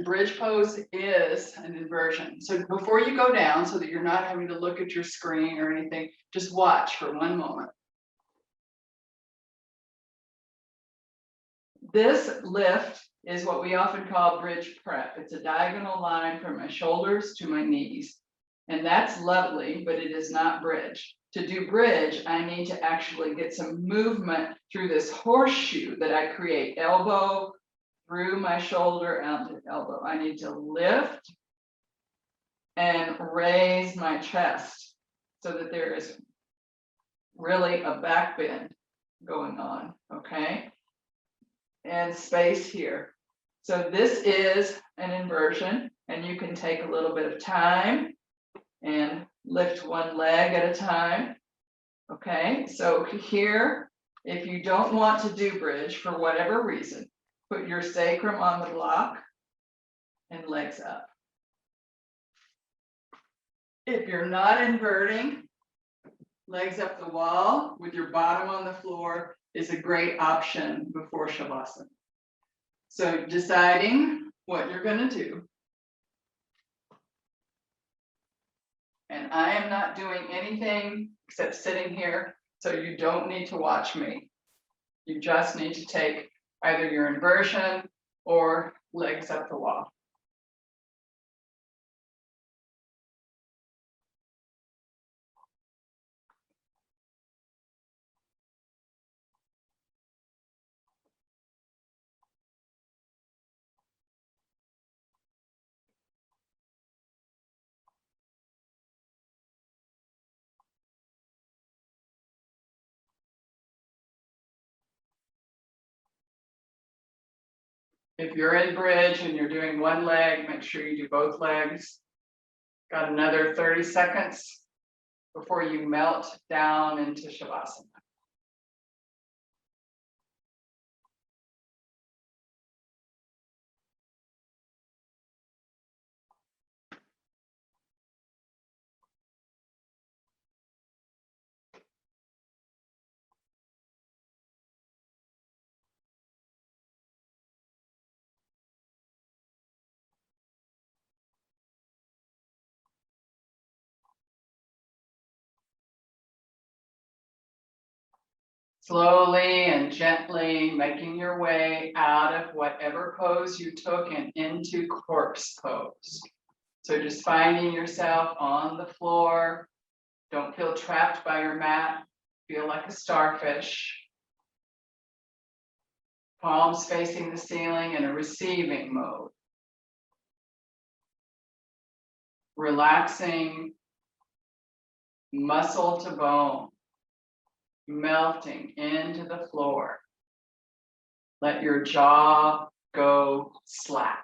bridge pose is an inversion. So before you go down, so that you're not having to look at your screen or anything, just watch for one moment. This lift is what we often call bridge prep. It's a diagonal line from my shoulders to my knees. And that's lovely, but it is not bridge. To do bridge, I need to actually get some movement through this horseshoe that I create, elbow through my shoulder out to elbow. I need to lift and raise my chest so that there is really a back bend going on, okay? And space here. So this is an inversion, and you can take a little bit of time and lift one leg at a time. Okay, so here, if you don't want to do bridge for whatever reason, put your sacrum on the block and legs up. If you're not inverting, legs up the wall with your bottom on the floor is a great option before Shavasana. So deciding what you're going to do. And I am not doing anything except sitting here, so you don't need to watch me. You just need to take either your inversion or legs up the wall. If you're in bridge and you're doing one leg, make sure you do both legs. Got another 30 seconds before you melt down into Shavasana. Slowly and gently making your way out of whatever pose you took and into corpse pose. So just finding yourself on the floor. Don't feel trapped by your mat. Feel like a starfish. Palms facing the ceiling in a receiving mode. relaxing muscle to bone, melting into the floor. Let your jaw go slack.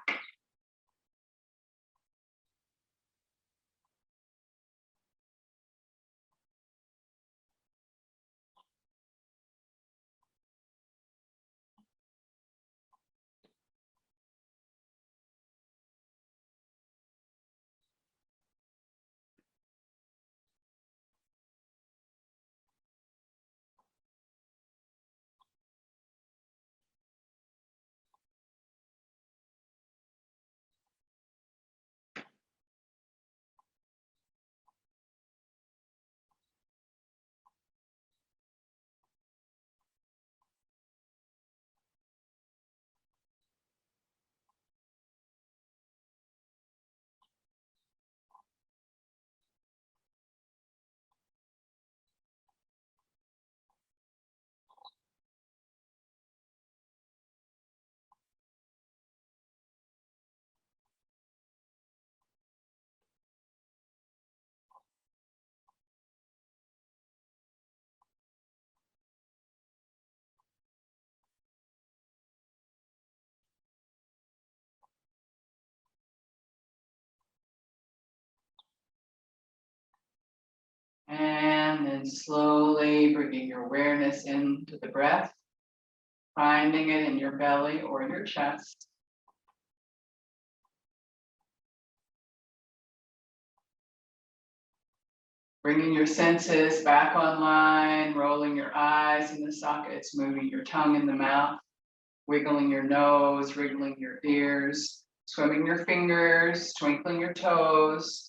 And then slowly bringing your awareness into the breath, finding it in your belly or your chest. Bringing your senses back online, rolling your eyes in the sockets, moving your tongue in the mouth, wiggling your nose, wriggling your ears, swimming your fingers, twinkling your toes.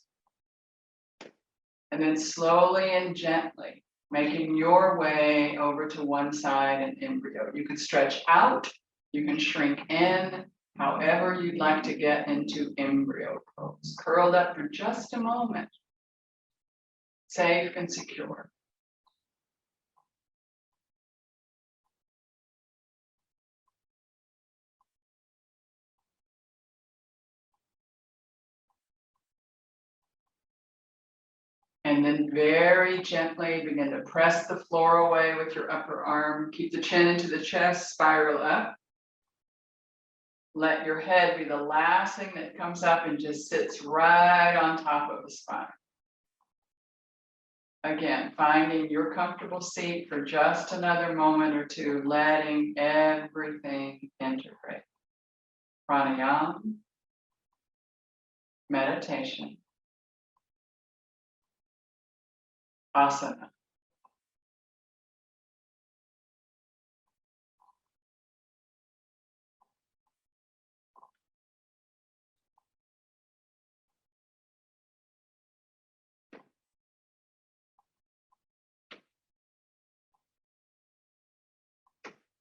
And then slowly and gently making your way over to one side in embryo. You can stretch out, you can shrink in, however you'd like to get into embryo pose. Curled up for just a moment, safe and secure. And then very gently begin to press the floor away with your upper arm. Keep the chin into the chest, spiral up. Let your head be the last thing that comes up and just sits right on top of the spine. Again, finding your comfortable seat for just another moment or two, letting everything integrate. Pranayama, meditation, asana.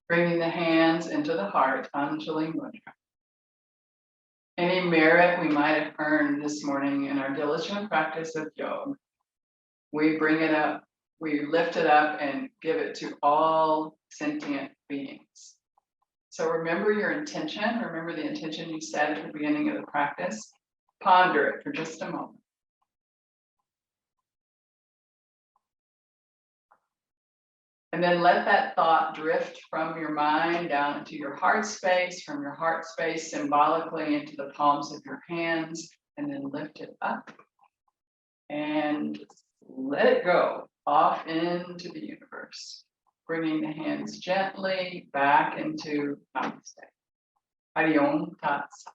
Bringing the hands into the heart, Anjali Mudra. Any merit we might have earned this morning in our diligent practice of yoga, we bring it up, we lift it up and give it to all sentient beings. So remember your intention, remember the intention you set at the beginning of the practice, ponder it for just a moment. And then let that thought drift from your mind down into your heart space, from your heart space symbolically into the palms of your hands, and then lift it up and let it go off into the universe, bringing the hands gently back into Namaste. Hari Om Tat Sat.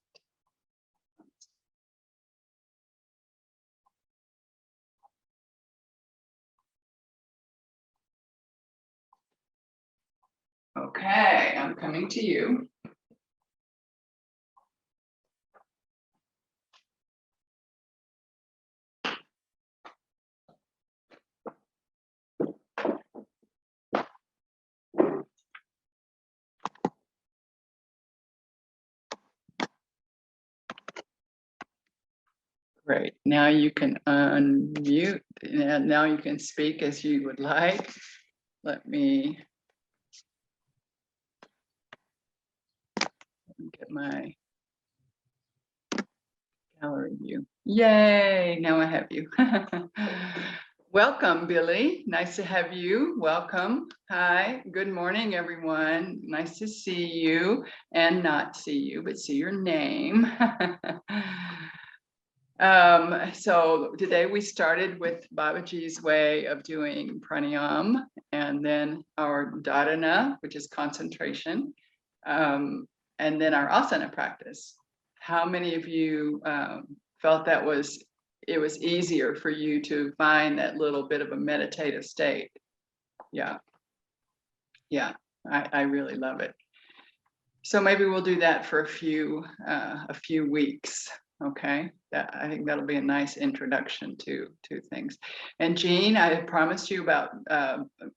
Okay, I'm coming to you. Great. Now you can unmute. Now you can speak as you would like. Let me get my gallery view. Yay, now I have you. Welcome, Billy. Nice to have you. Welcome. Hi, good morning, everyone. Nice to see you and not see you, but see your name. So today we started with Babaji's way of doing pranayam, and then our dharana, which is concentration, and then our asana practice. How many of you felt that it was easier for you to find that little bit of a meditative state? Yeah, I really love it. So maybe we'll do that for a few weeks. Okay, I think that'll be a nice introduction to things. And Jean, I promised you about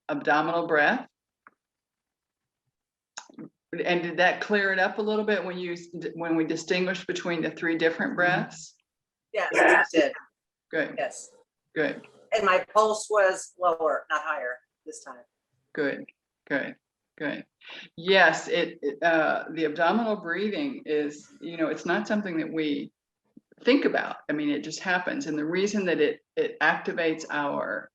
abdominal breath. And did that clear it up a little bit when we distinguished between the three different breaths? Yes, it did. Good. Yes. Good. And my pulse was lower, not higher this time. Good. Good. Good. Yes, the abdominal breathing is, it's not something that we think about. I mean, it just happens. And the reason that it activates our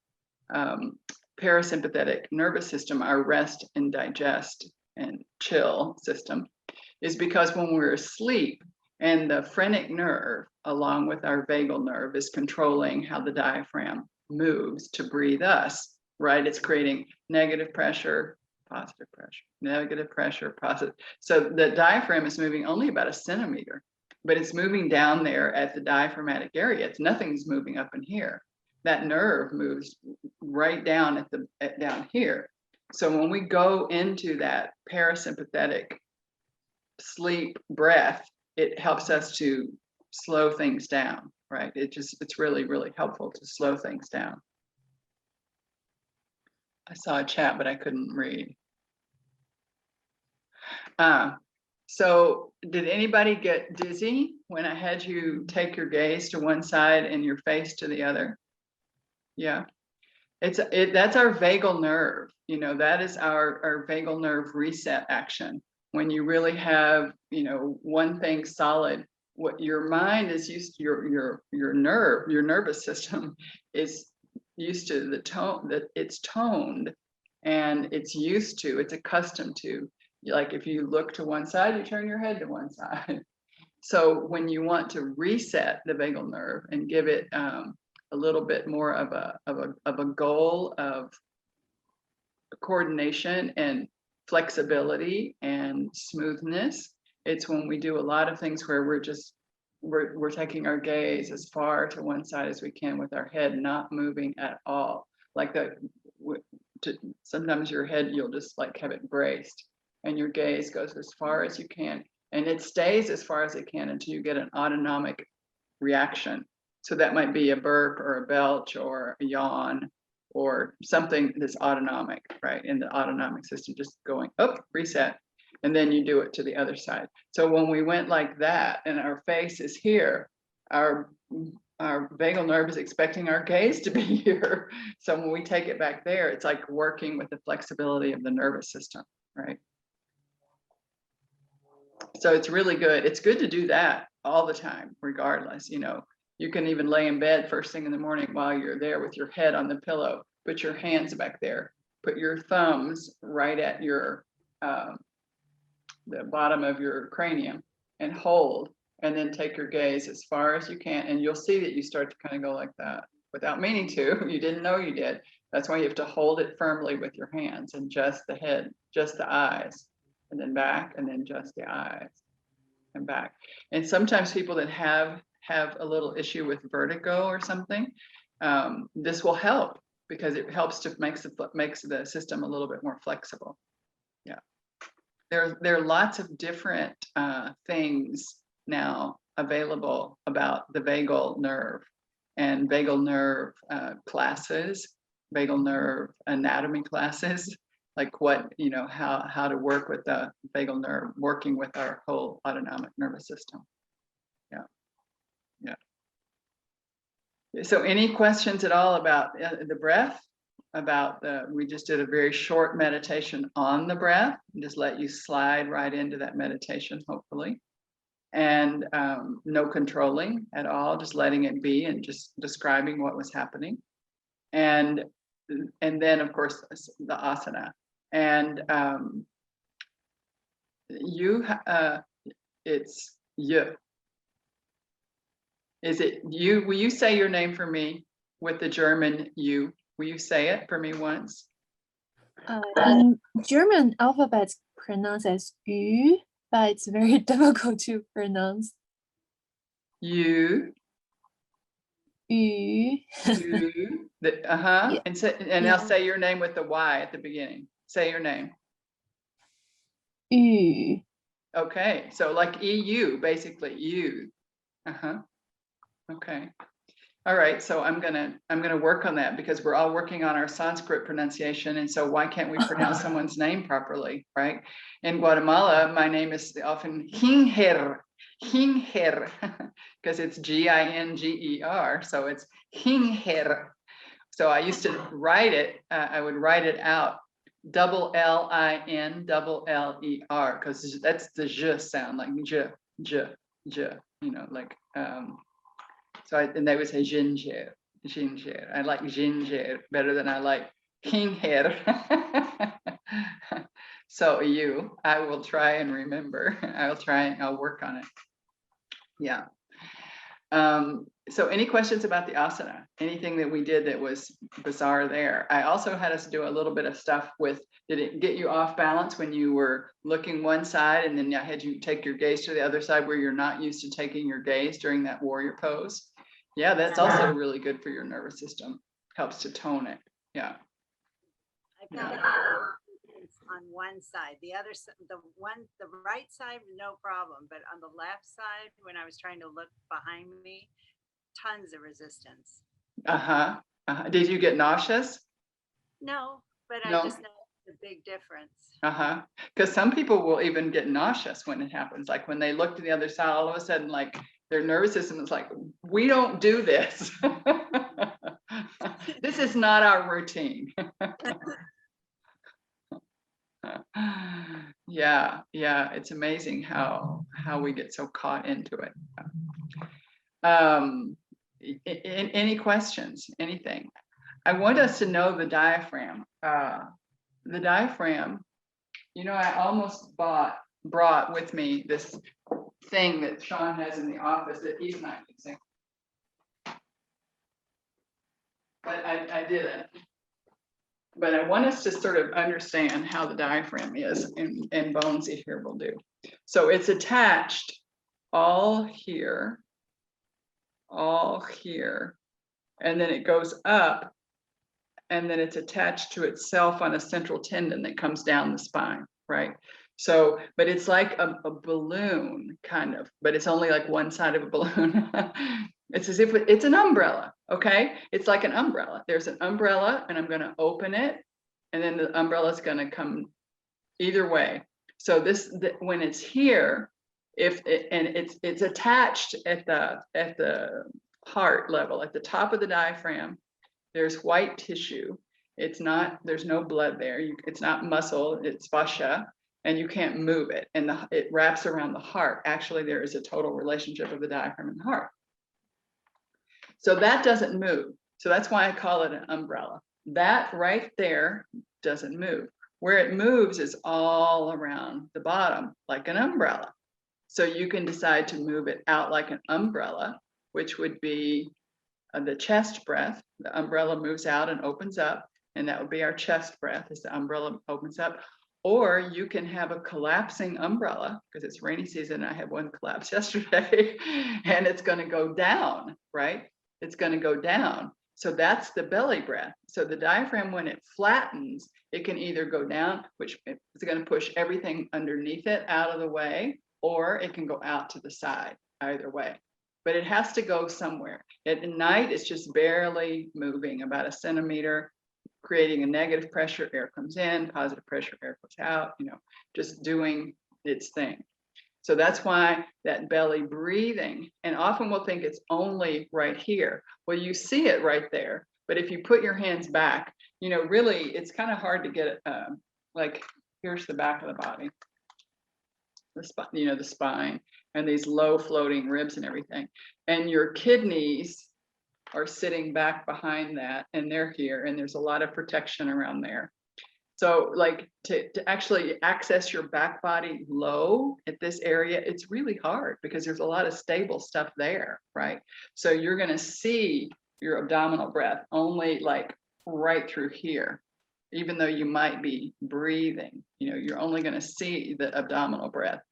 parasympathetic nervous system, our rest and digest and chill system, is because when we're asleep and the phrenic nerve, along with our vagal nerve, is controlling how the diaphragm moves to breathe us, right? It's creating negative pressure, positive pressure, negative pressure, positive. So the diaphragm is moving only about a centimeter, but it's moving down there at the diaphragmatic area. Nothing's moving up in here. That nerve moves right down down here. So when we go into that parasympathetic sleep breath, it helps us to slow things down, right? It's really, really helpful to slow things down. I saw a chat, but I couldn't read. So did anybody get dizzy when I had you take your gaze to one side and your face to the other? Yeah. That's our vagal nerve. That is our vagal nerve reset action. When you really have, one thing solid, what your mind is used to, your nervous system is used to the tone, that it's toned and it's accustomed to. Like if you look to one side, you turn your head to one side. So when you want to reset the vagal nerve and give it a little bit more of a goal of coordination and flexibility and smoothness, it's when we do a lot of things where we're taking our gaze as far to one side as we can with our head not moving at all. Like sometimes your head, you'll just like have it braced and your gaze goes as far as you can and it stays as far as it can until you get an autonomic reaction. So that might be a burp or a belch or a yawn or something that's autonomic, right? In the autonomic system, just going up, reset, and then you do it to the other side. So when we went like that and our face is here, our vagal nerve is expecting our gaze to be here. So when we take it back there, it's like working with the flexibility of the nervous system, right? So it's really good. It's good to do that all the time, regardless. You can even lay in bed first thing in the morning while you're there with your head on the pillow. Put your hands back there. Put your thumbs right at your the bottom of your cranium and hold, and then take your gaze as far as you can. And you'll see that you start to kind of go like that without meaning to. You didn't know you did. That's why you have to hold it firmly with your hands and just the head, just the eyes, and then back, and then just the eyes and back. And sometimes people that have a little issue with vertigo or something, this will help because it helps to makes the system a little bit more flexible. Yeah, there are lots of different things now available about the vagal nerve and vagal nerve classes, vagal nerve anatomy classes, like what, how to work with the vagal nerve, working with our whole autonomic nervous system. Yeah. So any questions at all about the breath? We just did a very short meditation on the breath, and just let you slide right into that meditation, hopefully. and no controlling at all, just letting it be and just describing what was happening. And then of course the asana. And it's you. Is it you? Will you say your name for me with the German you? Will you say it for me once? In German alphabet pronounced as Ü, but it's very difficult to pronounce. You. Ü. You. Yeah. And Yeah. I'll say your name with the Y at the beginning. Say your name. Ü. Okay, so like EU, basically you. Okay. All right, so I'm gonna work on that because we're all working on our Sanskrit pronunciation, and so why can't we pronounce someone's name properly, right? In Guatemala, my name is often Ginger, because it's Ginger, so it's Ginger. So I used to write it. I would write it out, double Lin, double Ler, because that's the j sound, like j, like. So and they would say ginger. I like ginger better than I like ginger. So I will try and remember. I'll work on it. Yeah. So any questions about the asana? Anything that we did that was bizarre there? I also had us do a little bit of stuff with, did it get you off balance when you were looking one side and then I had you take your gaze to the other side where you're not used to taking your gaze during that warrior pose? Yeah, that's also really good for your nervous system. Helps to tone it. Yeah. I found it's on one side. The other side, the right side, no problem. But on the left side, when I was trying to look behind me, tons of resistance. Did you get nauseous? No, but No. I just know the big difference. Because some people will even get nauseous when it happens. Like when they look to the other side, all of a sudden, like their nervous system is like, we don't do this. This is not our routine. Yeah, it's amazing how we get so caught into it. Any questions, anything? I want us to know the diaphragm. The diaphragm, I almost brought with me this thing that Sean has in the office that he's not using. But I didn't. But I want us to sort of understand how the diaphragm is, and Bonesy here will do. So it's attached all here, and then it goes up, and then it's attached to itself on a central tendon that comes down the spine, right? So, but it's like a balloon, kind of, but it's only like one side of a balloon. It's as if it's an umbrella, okay? It's like an umbrella. There's an umbrella, and I'm gonna open it, and then the umbrella is gonna come either way. So when it's here, it's attached at the heart level, at the top of the diaphragm, there's white tissue. There's no blood there. It's not muscle, it's fascia, and you can't move it. And it wraps around the heart. Actually, there is a total relationship of the diaphragm and the heart. So that doesn't move. So that's why I call it an umbrella. That right there doesn't move. Where it moves is all around the bottom, like an umbrella. So you can decide to move it out like an umbrella, which would be the chest breath. The umbrella moves out and opens up, and that would be our chest breath as the umbrella opens up. Or you can have a collapsing umbrella, because it's rainy season. I had one collapse yesterday, and it's going to go down, right? It's going to go down. So that's the belly breath. So the diaphragm, when it flattens, it can either go down, which is going to push everything underneath it out of the way, or it can go out to the side, either way. But it has to go somewhere. At night, it's just barely moving, about a centimeter, creating a negative pressure, air comes in, positive pressure, air goes out, just doing its thing. So that's why that belly breathing, and often we'll think it's only right here. Well, you see it right there, but if you put your hands back, really, it's kind of hard to get it, like, here's the back of the body. The spine, and these low floating ribs and everything. And your kidneys are sitting back behind that, and they're here, and there's a lot of protection around there. So like to actually access your back body low at this area, it's really hard because there's a lot of stable stuff there, right? So you're gonna see your abdominal breath only like right through here. Even though you might be breathing, you know, you're only gonna see the abdominal breath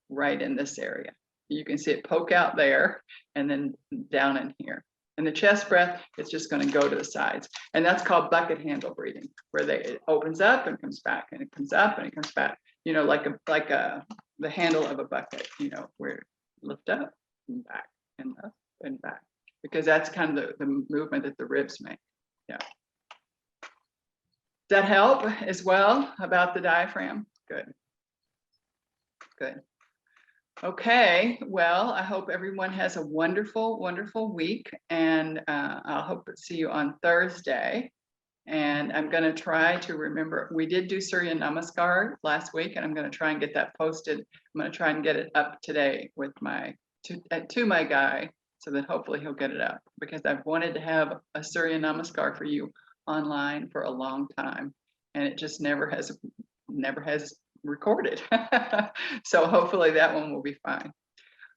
right in this area. You can see it poke out there and then down in here. And the chest breath, it's just going to go to the sides. And that's called bucket handle breathing, where it opens up and comes back, and it comes up and it comes back, you know, like the handle of a bucket, you know, where it lift up and back and up and back, because that's kind of the movement that the ribs make. Yeah. Does that help as well about the diaphragm? Good. Good. Okay, well, I hope everyone has a wonderful, wonderful week, and I'll hope to see you on Thursday. And I'm going to try to remember, we did do Surya Namaskar last week, and I'm going to try and get that posted. I'm going to try and get it up today with my to my guy, so that hopefully he'll get it up, because I've wanted to have a Surya Namaskar for you online for a long time, and it just never has recorded. So hopefully that one will be fine.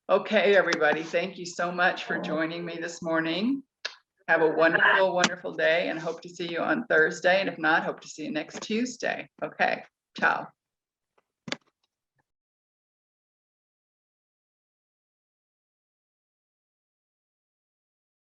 Okay, everybody, thank you so much for joining me this morning. Have a wonderful, wonderful day, and hope to see you on Thursday. And if not, hope to see you next Tuesday. Okay, ciao.